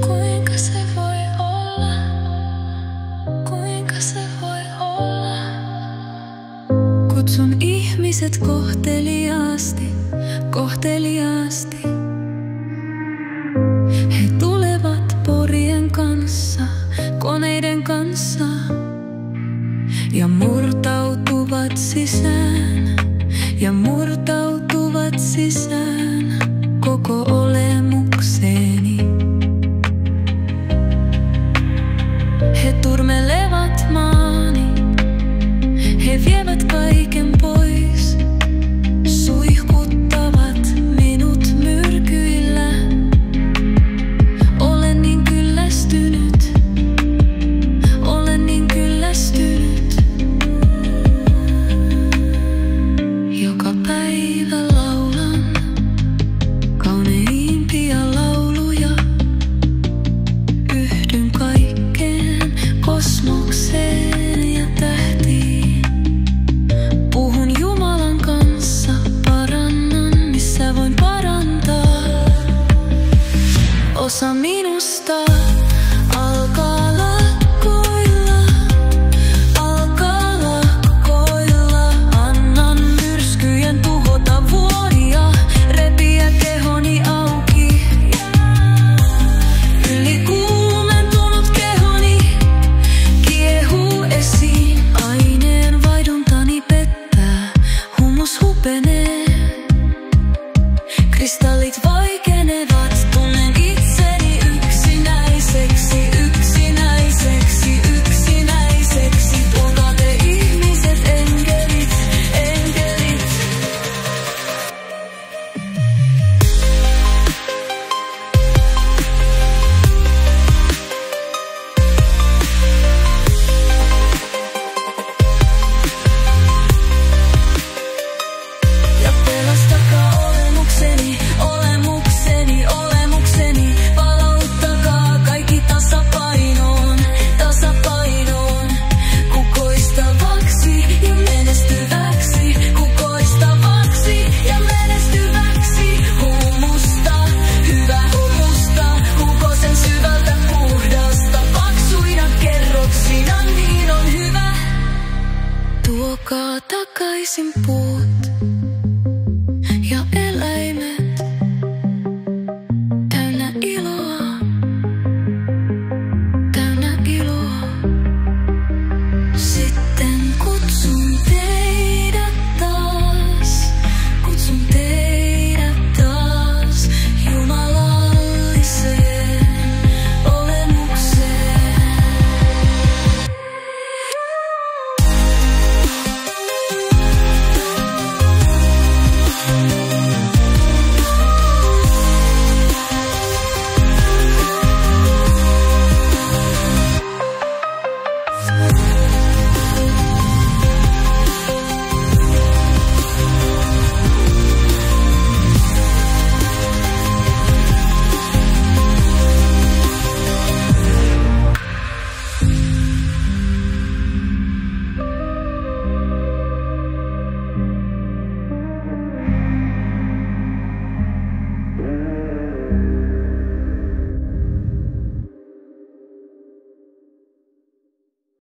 Kuinka se voi olla? Kuinka se voi olla? Kutsun ihmiset kohteliaasti, kohteliaasti. He tulevat porien kanssa, koneiden kanssa ja murtautuvat sisään, ja murtautuvat sisään koko olemukseeni. He turmelevat maani, he vievät kaiken pois, suihkuttavat minut myrkyillä. Olen niin kyllästynyt, olen niin kyllästynyt. Joka päivä laulan kauneimpia lauluja. Yhdyn kaikkeen, kosmokseen ja tähtiin. Puhun Jumalan kanssa, parannan missä voin parantaa. Osa minusta.